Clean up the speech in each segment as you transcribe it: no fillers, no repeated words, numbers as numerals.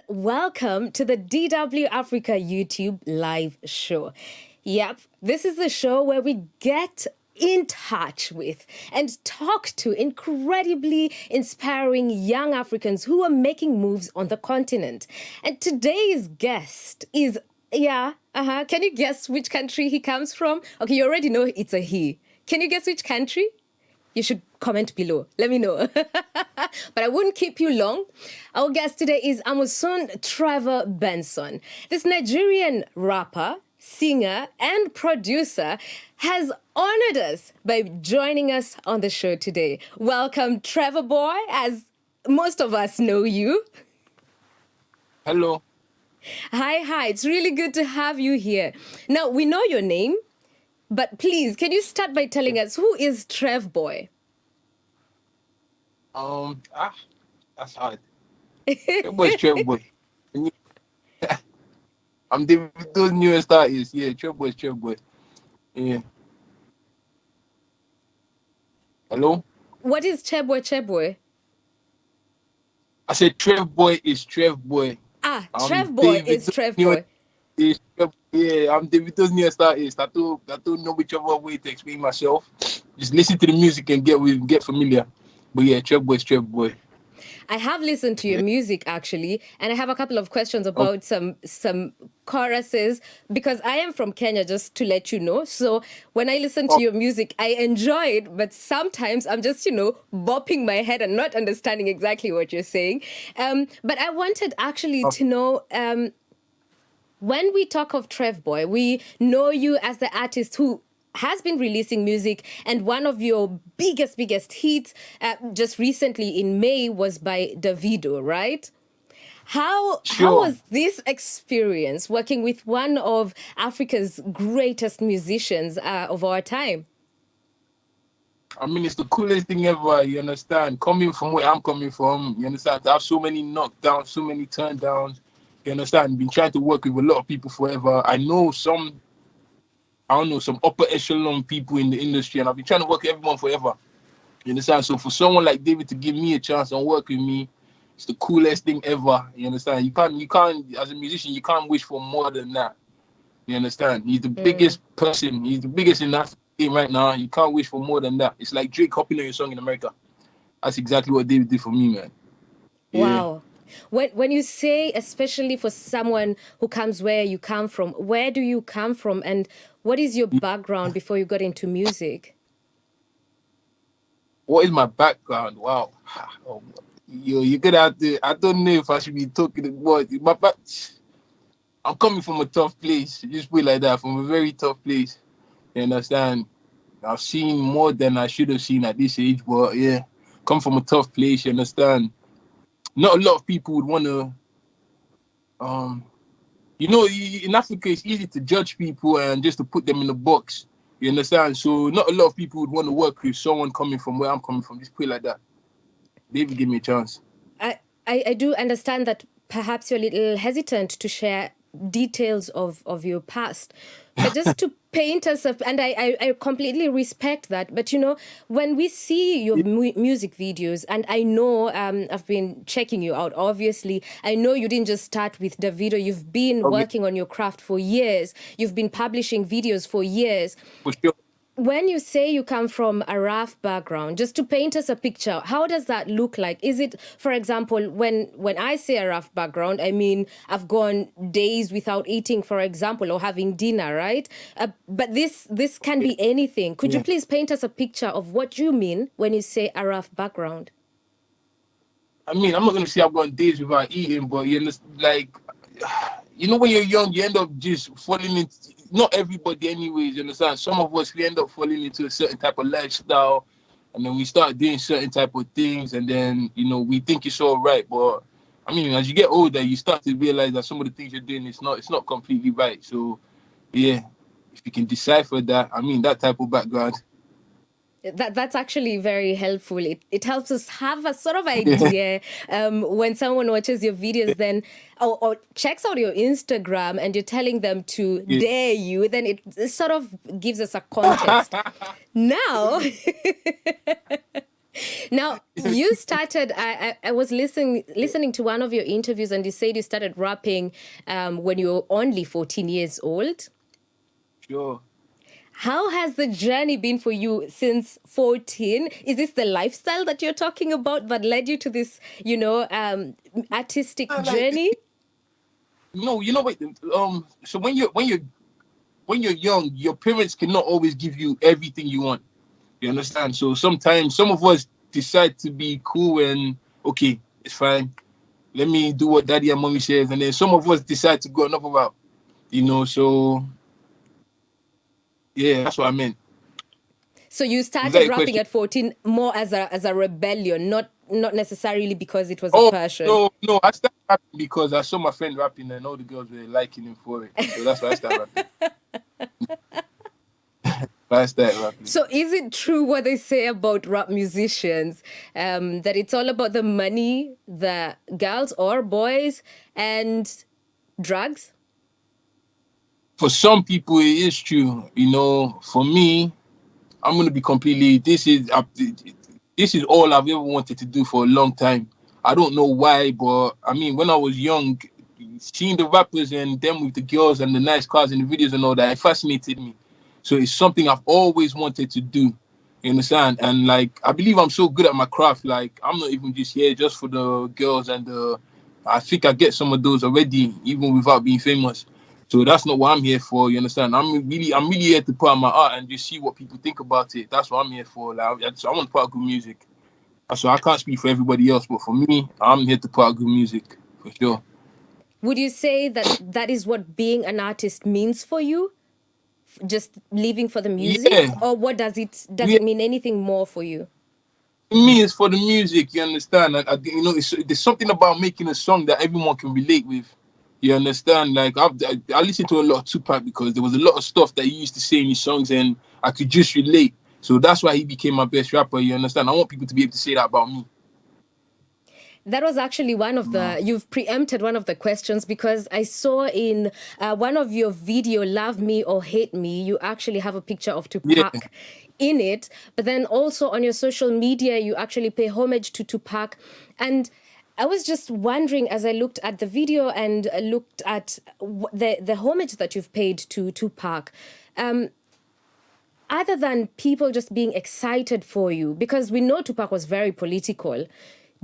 welcome to the DW Africa YouTube live show. Yep, this is the show where we get in touch with and talk to incredibly inspiring young Africans who are making moves on the continent. And today's guest is, can you guess which country he comes from? Okay, you already know it's a he. Can you guess which country? You should comment below. Let me know. But I wouldn't keep you long. Our guest today is Amosun Trevboi Amosun. This Nigerian rapper, singer, and producer has honored us by joining us on the show today. Welcome, Trevboi, as most of us know you. Hello. Hi. It's really good to have you here. Now, we know your name, but please, can you start by telling us who is Trevboi? That's hard. Trevboi's Trevboi. I'm Davido's newest artist. Yeah, Trevboi's Trevboi. Yeah. Hello? What is Trevboi? I said Trevboi is Trevboi. Trevboi is Trevboi. Yeah, I'm Davido's newest artist. I don't know which other way to explain myself. Just listen to the music and get familiar. But yeah, Trevboi's Trevboi. I have listened to your music actually, and I have a couple of questions about some choruses because I am from Kenya, just to let you know. So when I listen to your music, I enjoy it, but sometimes I'm just, bopping my head and not understanding exactly what you're saying. But I wanted actually to know, when we talk of Trevboi, we know you as the artist who has been releasing music, and one of your biggest hits just recently in May was by Davido, right? How was this experience working with one of Africa's greatest musicians of our time? I mean, it's the coolest thing ever, you understand? Coming from where I'm coming from, you understand? To have so many knockdowns, so many turndowns, you understand? Been trying to work with a lot of people forever. I know some upper echelon people in the industry, and I've been trying to work with everyone forever. You understand? So for someone like David to give me a chance and work with me, it's the coolest thing ever. You understand? You can't, as a musician, you can't wish for more than that. You understand? He's the biggest person. He's the biggest in that game right now. You can't wish for more than that. It's like Drake hopping on your song in America. That's exactly what David did for me, man. Wow. When you say, especially for someone who comes where you come from, where do you come from, and what is your background before you got into music? What is my background? Wow. You're gonna have to. I don't know if I should be talking about I'm coming from a tough place. Just put it like that, from a very tough place. You understand? I've seen more than I should have seen at this age, but yeah, come from a tough place. You understand? Not a lot of people would want to. In Africa, it's easy to judge people and just to put them in a box. You understand? So not a lot of people would want to work with someone coming from where I'm coming from. Just put it like that. David, give me a chance. I do understand that perhaps you're a little hesitant to share details of your past, but just to paint us up, and I completely respect that. But when we see your music videos, and I know I've been checking you out, obviously, I know you didn't just start with Davido. You've been working on your craft for years. You've been publishing videos for years. For sure. When you say you come from a rough background, just to paint us a picture, how does that look like? Is it, for example, when I say a rough background, I mean I've gone days without eating, for example, or having dinner, right? But this can be anything. Could you please paint us a picture of what you mean when you say a rough background? I mean, I'm not going to say I've gone days without eating, but when you're young, you end up just falling into, not everybody anyways, you understand? Some of us, we end up falling into a certain type of lifestyle, and then we start doing certain type of things, and then, we think it's all right. But, I mean, as you get older, you start to realize that some of the things you're doing, it's not completely right. So, yeah, if you can decipher that, I mean, that type of background. That's actually very helpful. It helps us have a sort of idea when someone watches your videos then or checks out your Instagram and you're telling them to dare you, then it sort of gives us a context. Now, Now, you started, I was listening to one of your interviews, and you said you started rapping when you were only 14 years old. Sure. How has the journey been for you since 14? Is this the lifestyle that you're talking about that led you to this, artistic Like, journey? you know what? So when you're young, your parents cannot always give you everything you want. You understand? So sometimes some of us decide to be cool and okay, it's fine. Let me do what daddy and mommy says, and then some of us decide to go another route. So yeah, that's what I meant. So you Was that started your rapping question? at 14 more as a rebellion, not necessarily because it was a Oh passion. no, I started rapping because I saw my friend rapping and all the girls were liking him for it. So that's why I started rapping. I started rapping. So is it true what they say about rap musicians, that it's all about the money, the girls or boys, and drugs? For some people, it is true. For me, I'm gonna be completely. This is all I've ever wanted to do for a long time. I don't know why, but I mean, when I was young, seeing the rappers and them with the girls and the nice cars and the videos and all that, it fascinated me. So it's something I've always wanted to do. You understand? And like, I believe I'm so good at my craft. Like, I'm not even just here just for the girls and the. I think I get some of those already, even without being famous. So that's not what I'm here for. You understand? I'm really here to put out my art and just see what people think about it. That's what I'm here for. Like, I want to put out good music. So I can't speak for everybody else, but for me, I'm here to put out good music for sure. Would you say that that is what being an artist means for you? Just living for the music, Yeah, or what does yeah. it mean anything more for you? To me, it's for the music. You understand? There's something about making a song that everyone can relate with. You understand? Like I listened to a lot of Tupac because there was a lot of stuff that he used to say in his songs, and I could just relate. So that's why he became my best rapper. You understand? I want people to be able to say that about me. That was actually you've preempted one of the questions, because I saw in one of your video, Love Me or Hate Me, you actually have a picture of Yeah, Tupac in it. But then also on your social media, you actually pay homage to Tupac. And I was just wondering, as I looked at the video and looked at the homage that you've paid to Tupac, other than people just being excited for you, because we know Tupac was very political,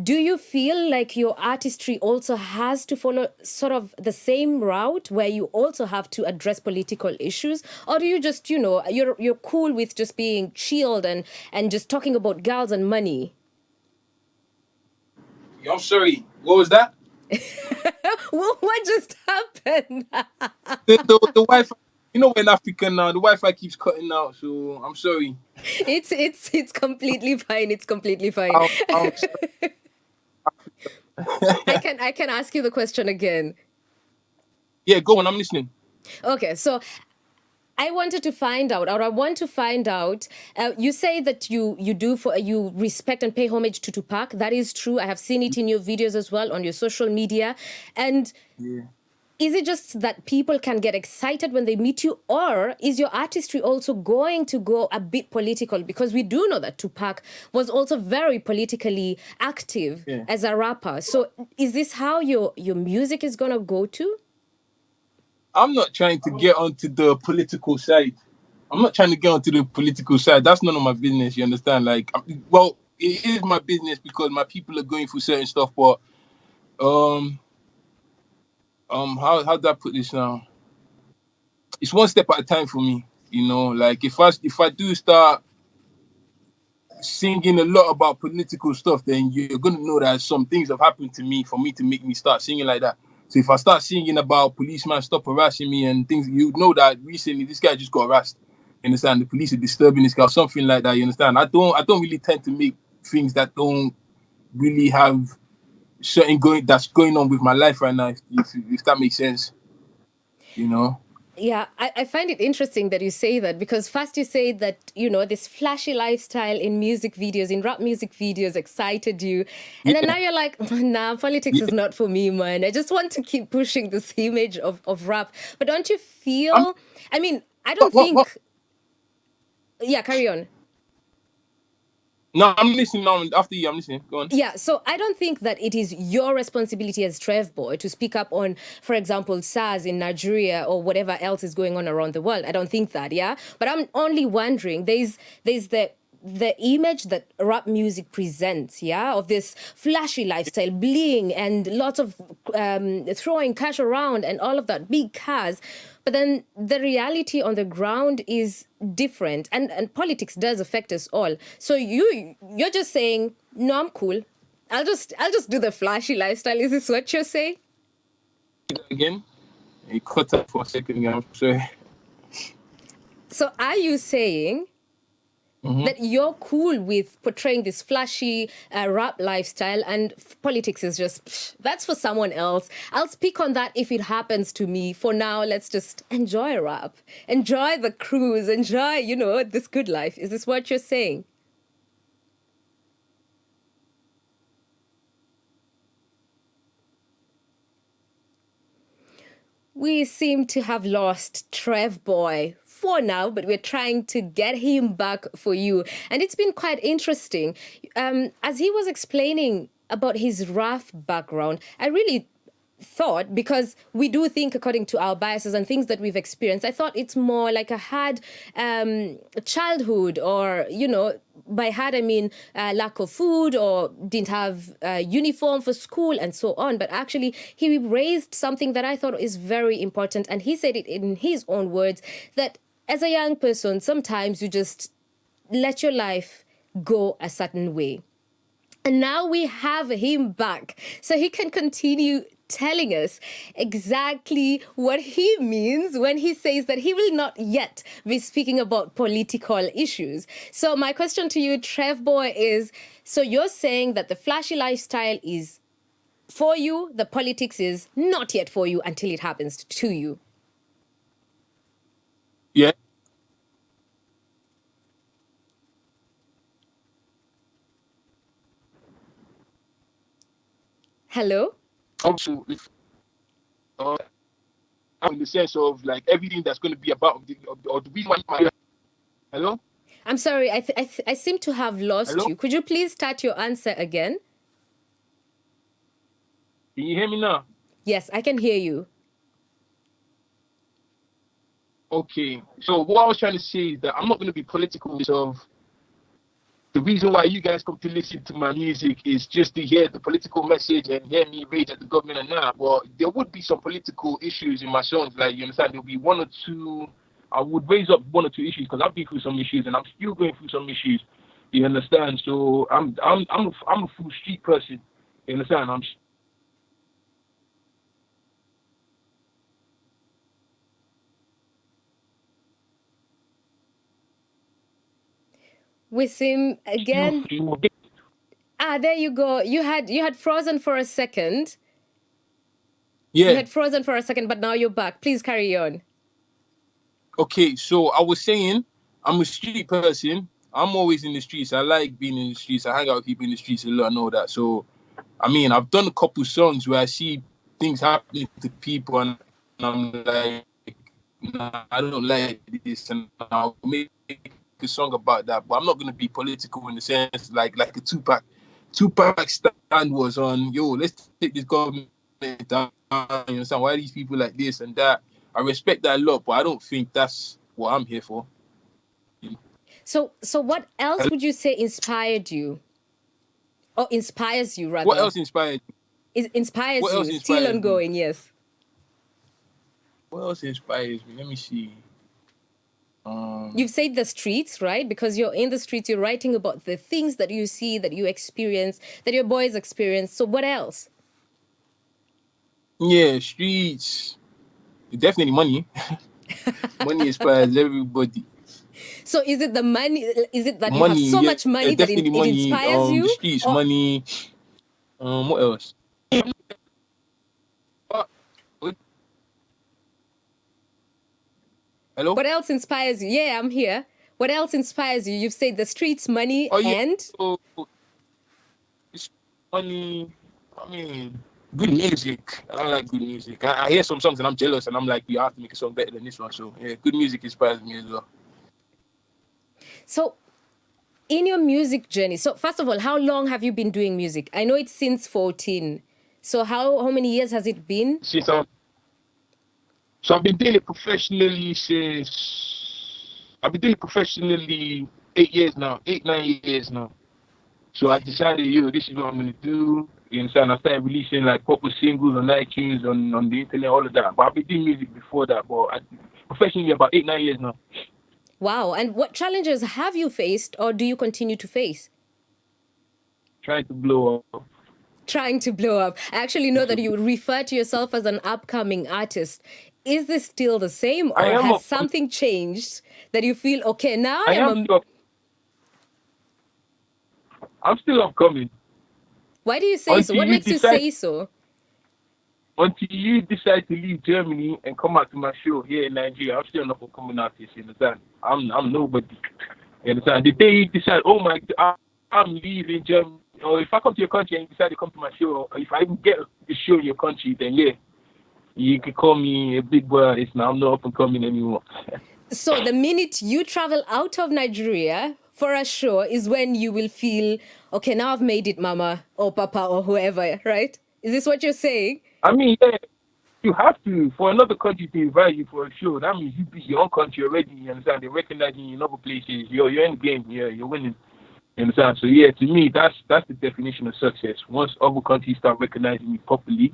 do you feel like your artistry also has to follow sort of the same route where you also have to address political issues? Or do you just, you're cool with just being chilled and just talking about girls and money? I'm sorry. What was that? Well, what just happened? The Wi-Fi. You know, we're in Africa now. The Wi-Fi keeps cutting out, so I'm sorry. It's completely fine. It's completely fine. I'm I can ask you the question again. Yeah, go on. I'm listening. Okay, so I wanted to find out, or I want to find out. You say that you respect and pay homage to Tupac. That is true. I have seen it in your videos as well on your social media. And Yeah. is it just that people can get excited when they meet you, or is your artistry also going to go a bit political? Because we do know that Tupac was also very politically active Yeah. as a rapper. So is this how your music is gonna go to? I'm not trying to get onto the political side. I'm not trying to get onto the political side. That's none of my business. You understand? Like, well, it is my business because my people are going through certain stuff. But um, how do I put this now? It's one step at a time for me. Like if I do start singing a lot about political stuff, then you're gonna know that some things have happened to me for me to make me start singing like that. So if I start singing about policeman stop harassing me and things, you know that recently this guy just got harassed. You understand? The police are disturbing this guy, something like that. You understand? I don't really tend to make things that don't really have certain that's going on with my life right now. If that makes sense, you know. Yeah, I find it interesting that you say that, because first you say that, this flashy lifestyle in music videos, in rap music videos excited you. And then Yeah, now you're like, nah, politics is yeah. not for me, man. I just want to keep pushing this image of rap. But don't you I'm feel, I mean, I don't what think, yeah, carry on. No, I'm listening now. After you, I'm listening. Go on. Yeah, so I don't think that it is your responsibility as Trevboi to speak up on, for example, SARS in Nigeria or whatever else is going on around the world. I don't think that, yeah? But I'm only wondering, there's the image that rap music presents, yeah, of this flashy lifestyle, bling, and lots of throwing cash around and all of that, big cars. But then the reality on the ground is different, and politics does affect us all. So you're just saying, no, I'm cool. I'll just do the flashy lifestyle. Is this what you're saying? Again, you cut up for a second. I'm sorry. So are you saying that you're cool with portraying this flashy rap lifestyle, and politics is just, that's for someone else? I'll speak on that if it happens to me. For now, let's just enjoy rap, enjoy the cruise, enjoy, this good life. Is this what you're saying? We seem to have lost Trevboi for now, but we're trying to get him back for you. And it's been quite interesting. As he was explaining about his rough background, I really thought, because we do think according to our biases and things that we've experienced, I thought it's more like a hard childhood, or, by hard I mean lack of food, or didn't have uniform for school and so on. But actually he raised something that I thought is very important, and he said it in his own words, that as a young person, sometimes you just let your life go a certain way. And now we have him back so he can continue telling us exactly what he means when he says that he will not yet be speaking about political issues. So my question to you, Trevboi, is, so you're saying that the flashy lifestyle is for you, the politics is not yet for you until it happens to you? Yeah. Hello? Also, in the sense of like everything that's going to be about the reason why. Hello? I'm sorry, I seem to have lost Hello? you. Could you please start your answer again? Can you hear me now? Yes, I can hear you. Okay. So what I was trying to say is that I'm not going to be political. Of the reason why you guys come to listen to my music is just to hear the political message and hear me rage at the government and that. Well, there would be some political issues in my songs. Like, you understand, there'll be one or two. I would raise up one or two issues because I've been through some issues and I'm still going through some issues. You understand? So I'm a full street person. You understand? Wisim again. There you go. You had frozen for a second. Yeah. You had frozen for a second, but now you're back. Please carry on. Okay, so I was saying I'm a street person. I'm always in the streets. I like being in the streets. I hang out with people in the streets a lot and all that. So, I mean, I've done a couple songs where I see things happening to people and I'm like, nah, I don't like this, and I'll make a song about that. But I'm not gonna be political in the sense like a Tupac. Tupac stand was on, yo, let's take this government down. You understand? Why are these people like this and that? I respect that a lot, but I don't think that's what I'm here for. So what else would you say inspired you? Or inspires you, rather? What else inspired you? It inspires What you. else Still inspired ongoing, me? yes. What else inspires me? Let me see. You've said the streets, right? Because you're in the streets, you're writing about the things that you see, that you experience, that your boys experience. So what else? Yeah, streets. Definitely money. Money inspires everybody. So is it the money? Is it that Money, you have so much money that it money, inspires you? the streets, money. What else? Hello? What else inspires you? Yeah, I'm here. What else inspires you? You've said the streets, money, and? So, it's money, I mean, good music. I like good music. I hear some songs and I'm jealous and I'm like, you have to make a song better than this one. So, yeah, good music inspires me as well. So, in your music journey, so first of all, how long have you been doing music? I know it's since 14. So how many years has it been? So I've been doing it professionally since I've been doing it professionally 8 years now, 8, 9 years now. So I decided, this is what I'm gonna do. You understand? I started releasing like proper singles on iTunes, on the internet, all of that. But I've been doing music before that, but professionally about 8, 9 years now. Wow. And what challenges have you faced or do you continue to face? Trying to blow up. Trying to blow up. I actually know that you refer to yourself as an upcoming artist. Is this still the same I or am. has something changed that you feel, okay, now I am. I'm still upcoming. Why do you say so? What makes you say so? Until you decide to leave Germany and come out to my show here in Nigeria, I'm still an upcoming artist. You understand? I'm nobody. You understand? The day you decide, oh my God, I'm leaving Germany, or if I come to your country and you decide to come to my show, or if I even get a show in your country, then yeah, you can call me a big boy artist now. I'm not up and coming anymore. So the minute you travel out of Nigeria for a show is when you will feel, okay, now I've made it, mama or papa or whoever, right? Is this what you're saying? I mean, yeah, you have to. For another country to invite you for a show, that means you beat your own country already. You understand? They recognize you in other places. You're in the game. Yeah, you're winning. You understand? So yeah, to me, that's the definition of success. Once other countries start recognizing me properly,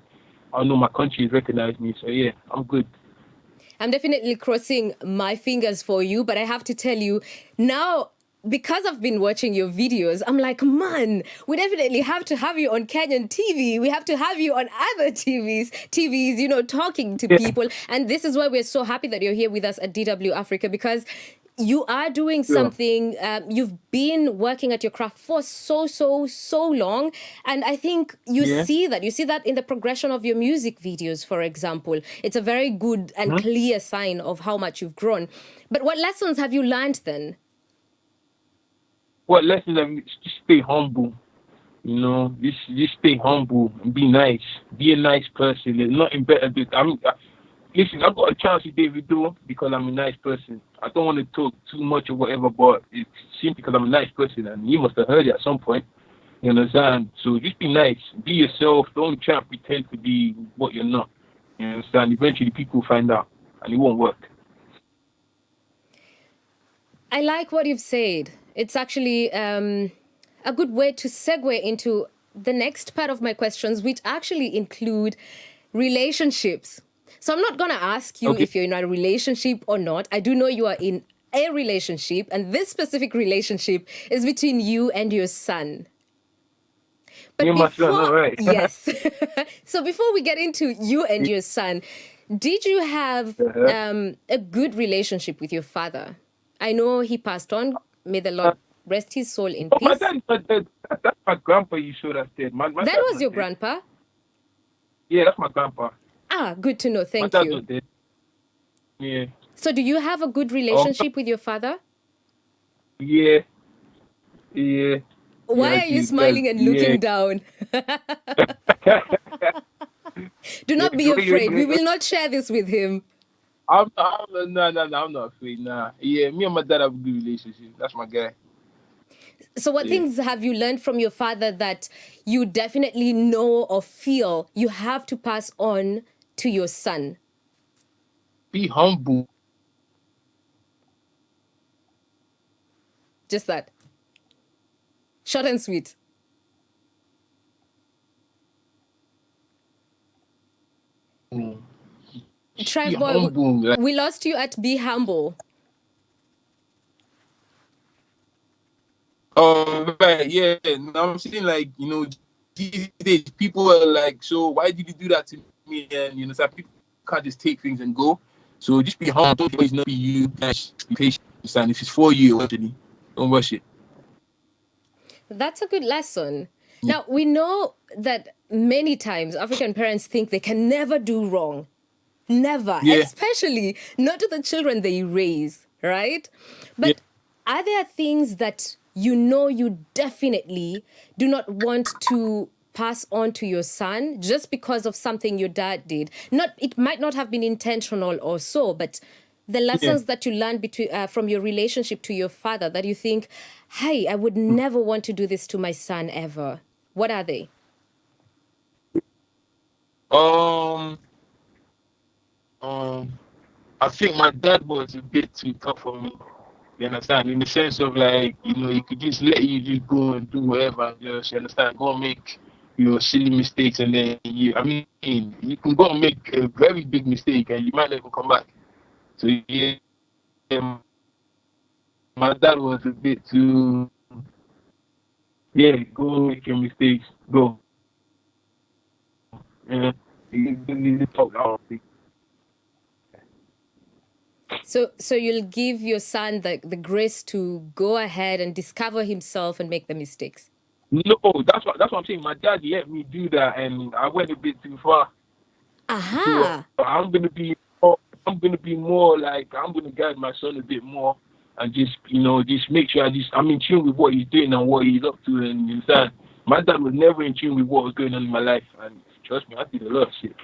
I know my country has recognized me. So yeah, I'm good. I'm definitely crossing my fingers for you, but I have to tell you now, because I've been watching your videos, I'm like, man, we definitely have to have you on Kenyan TV. We have to have you on other TVs, talking to people. And this is why we're so happy that you're here with us at DW Africa, because you are doing something. You've been working at your craft for so long. And I think you see that. You see that in the progression of your music videos, for example. It's a very good and clear sign of how much you've grown. But what lessons have you learned then? What lessons have you? Just stay humble. Just stay humble and be nice. Be a nice person. There's nothing better than listen, I got a chance with Davido because I'm a nice person. I don't want to talk too much or whatever, but it's simply because I'm a nice person, and you must have heard it at some point. You understand? So just be nice. Be yourself. Don't try and pretend to be what you're not. You understand? Eventually people find out, and it won't work. I like what you've said. It's actually a good way to segue into the next part of my questions, which actually include relationships. So I'm not going to ask you if you're in a relationship or not. I do know you are in a relationship, and this specific relationship is between you and your son. But my son, all right. Yes. So before we get into you and your son, did you have a good relationship with your father? I know he passed on. May the Lord rest his soul in peace. That's my grandpa you showed us dead. That was your grandpa? Yeah, that's my grandpa. Good to know. Thank you. Dead. Yeah. So do you have a good relationship with your father? Yeah. Why are you smiling and looking down? Do not be afraid. We will not share this with him. I'm not afraid. Nah. Yeah, me and my dad have a good relationship. That's my guy. So what things have you learned from your father that you definitely know or feel you have to pass on to your son? Be humble. Just that. Short and sweet. Trevboi, we lost you at be humble. Oh, right, yeah. Now I'm saying, like, these days people are like, so why did you do that to me? And, some people can't just take things and go. So just be humble. Don't always not be you. Be patient. And if it's for you, actually, don't rush it. That's a good lesson. Now, we know that many times African parents think they can never do wrong. Never. Especially not to the children they raise, right? But are there things that you definitely do not want to pass on to your son just because of something your dad did? It might not have been intentional or so, but the lessons that you learned between from your relationship to your father that you think, hey, I would never want to do this to my son ever? What are they? Um, I think my dad was a bit too tough for me. You understand? In the sense of like, he could just let you just go and do whatever. Just, you understand? Go and make your silly mistakes, and then you can go and make a very big mistake, and you might never come back. So yeah, my dad was a bit too. Yeah, go make your mistakes. Go. Yeah, he talk out. So you'll give your son the grace to go ahead and discover himself and make the mistakes. No, that's what I'm saying. My dad let me do that, and I went a bit too far. So Aha. I'm gonna be more like, I'm gonna guide my son a bit more, and just make sure I'm in tune with what he's doing and what he's up to. And you understand, my dad was never in tune with what was going on in my life, and trust me, I did a lot of shit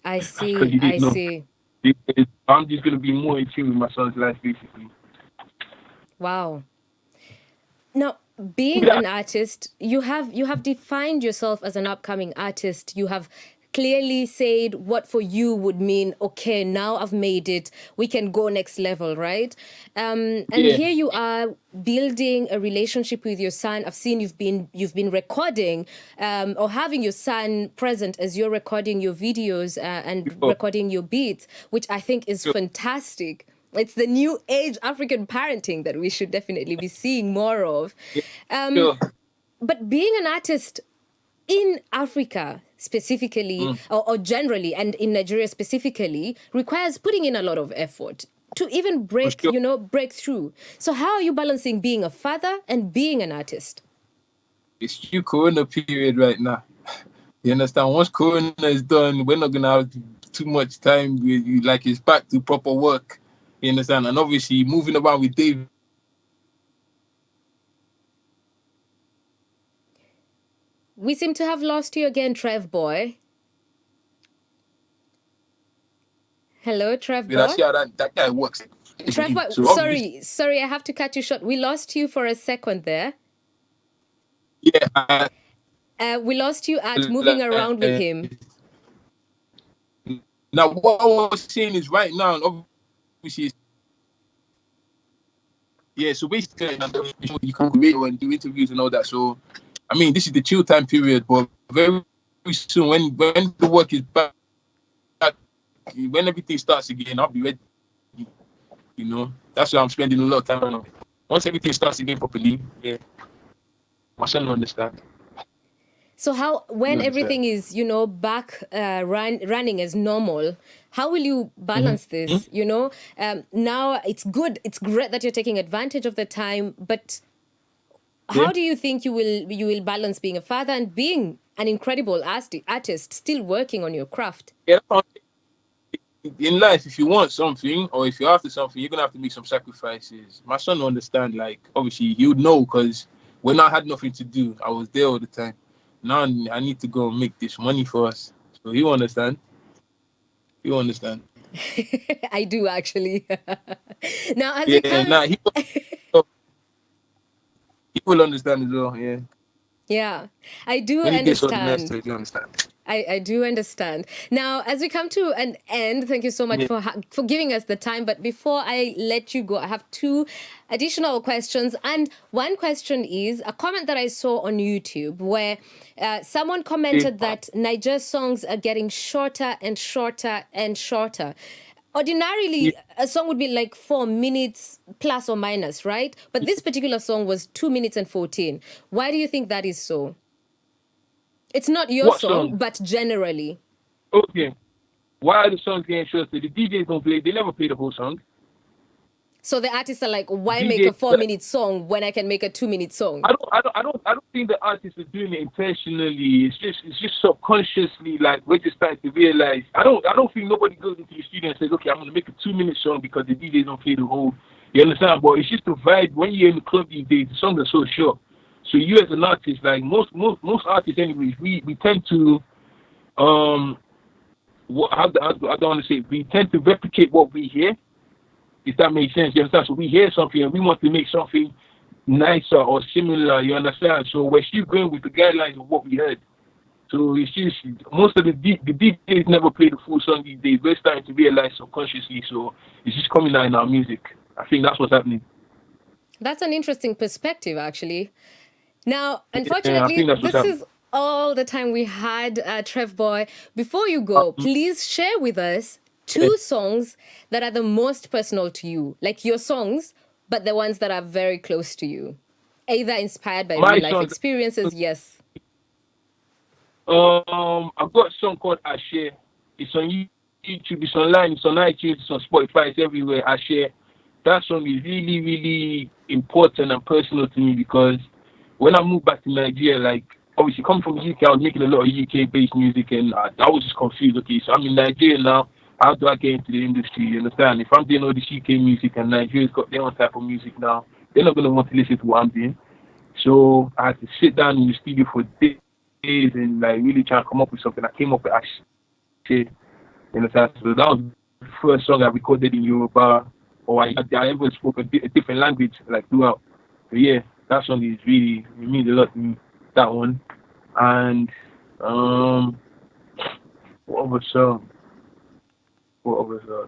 I because see. he I didn't know. see. I'm just gonna be more in tune with my son's life, basically. Wow. Now, being an artist, you have defined yourself as an upcoming artist. You have clearly said what for you would mean, okay, now I've made it, we can go next level, right? And Yeah. here you are building a relationship with your son. I've seen you've been recording or having your son present as you're recording your videos and recording your beats, which I think is fantastic. It's the new age African parenting that we should definitely be seeing more of. But being an artist in Africa specifically, or generally, and in Nigeria specifically, requires putting in a lot of effort to even break through. So how are you balancing being a father and being an artist? It's still Corona period right now. You understand? Once Corona is done, we're not gonna have too much time with you. Like, it's back to proper work. You understand? And obviously, moving around with Dave. We seem to have lost you again, Trevboi. Hello, I see Trevboi. how that guy works. Trevboi, So sorry, I have to cut you short. We lost you for a second there. Yeah. We lost you at moving around with him. Now, what I was saying is, right now, obviously, so basically, you can go and do interviews and all that. So, this is the chill time period, but very soon, when the work is back, when everything starts again, I'll be ready. That's why I'm spending a lot of time on. Once everything starts again properly, my son will understand. So when everything is, back running as normal, how will you balance this? Now it's good, it's great that you're taking advantage of the time, but how do you think you will balance being a father and being an incredible artist, still working on your craft? Yeah, in life, if you want something or if you're after something, you're gonna have to make some sacrifices. My son will understand. Like, obviously, he would know, because when I had nothing to do, I was there all the time. Now I need to go and make this money for us. So he will understand. He will understand. I do, actually. Now, as he will understand as well. Yeah. Yeah, I do When he gets understand. organized, you understand. I do understand. Now, as we come to an end, thank you so much for giving us the time. But before I let you go, I have two additional questions. And one question is a comment that I saw on YouTube where someone commented that Niger songs are getting shorter and shorter and shorter. Ordinarily, a song would be like 4 minutes plus or minus, right? But this particular song was 2 minutes and 14. Why do you think that is so? It's not your song, but generally. Okay. Why are the songs getting shorter? The DJs don't play. They never play the whole song. So the artists are like, why make a 4-minute song when I can make a 2-minute song? I don't think the artists are doing it intentionally. It's just subconsciously, like, we're just starting to realize. I don't think nobody goes into the studio and says, okay, I'm gonna make a 2-minute song because the DJs don't play the whole. You understand? But it's just a vibe. When you're in the club these days, the songs are so short. So you as an artist, like most artists, anyways, we tend to I don't want to say, we tend to replicate what we hear. If that makes sense, you understand? So we hear something and we want to make something nicer or similar, you understand? So we're still going with the guidelines of what we heard. So it's just most of the DJs never play the full song these days. We're starting to realize subconsciously, so it's just coming out in our music. I think that's what's happening. That's an interesting perspective, actually. Now, Yeah, I unfortunately, think that's what's this happening. is all the time we had, Trevboi. Before you go, please share with us Yeah. 2 songs that are the most personal to you, like your songs, but the ones that are very close to you, either inspired by My real life song, experiences. Yes. I've got a song called Ashe. It's on YouTube, it's online, it's on iTunes, it's on Spotify, it's everywhere. Ashe. That song is really, really important and personal to me because when I moved back to Nigeria, like obviously coming from the UK, I was making a lot of UK-based music, and I was just confused. Okay, so I'm in Nigeria now. How do I get into the industry? You understand? If I'm doing all this UK music and Nigeria's got their own type of music now, they're not gonna want to listen to what I'm doing. So I had to sit down in the studio for days and like really try and come up with something. I came up with Ashe. You understand? So that was the first song I recorded in Yoruba, or I ever spoke a different language like throughout. So yeah, that song is really, it means a lot to me. That one. And what other song? What other song?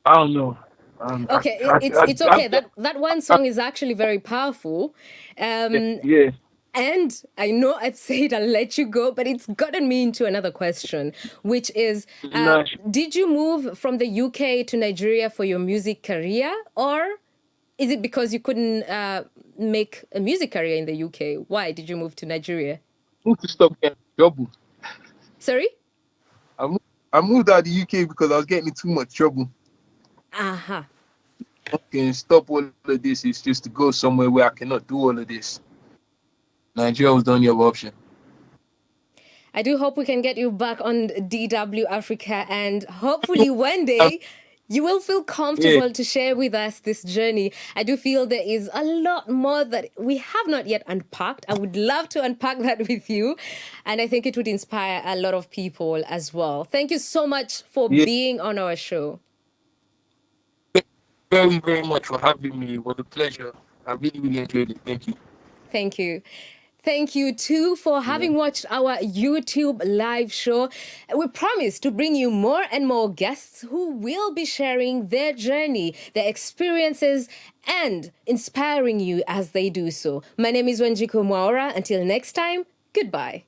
I don't know. Okay, it's okay. That one song is actually very powerful. Yeah. And I know I've said I'll let you go, but it's gotten me into another question, which is Nah, did you move from the UK to Nigeria for your music career, or is it because you couldn't make a music career in the UK? Why did you move to Nigeria? I moved to stop getting in trouble. Sorry? I moved, I moved out of the UK because I was getting in too much trouble. Aha. Okay, stop all of this is just to go somewhere where I cannot do all of this. Nigeria was the only other option. I do hope we can get you back on DW Africa, and hopefully one day you will feel Yeah, comfortable to share with us this journey. I do feel there is a lot more that we have not yet unpacked. I would love to unpack that with you, and I think it would inspire a lot of people as well. Thank you so much for yeah. being on our show. Very, very much for having me. It was a pleasure. I really, really enjoyed it. Thank you. Thank you. Thank you too for Yeah. having watched our YouTube live show. We promise to bring you more and more guests who will be sharing their journey, their experiences, and inspiring you as they do so. My name is Wanjiku Mwaura. Until next time, goodbye.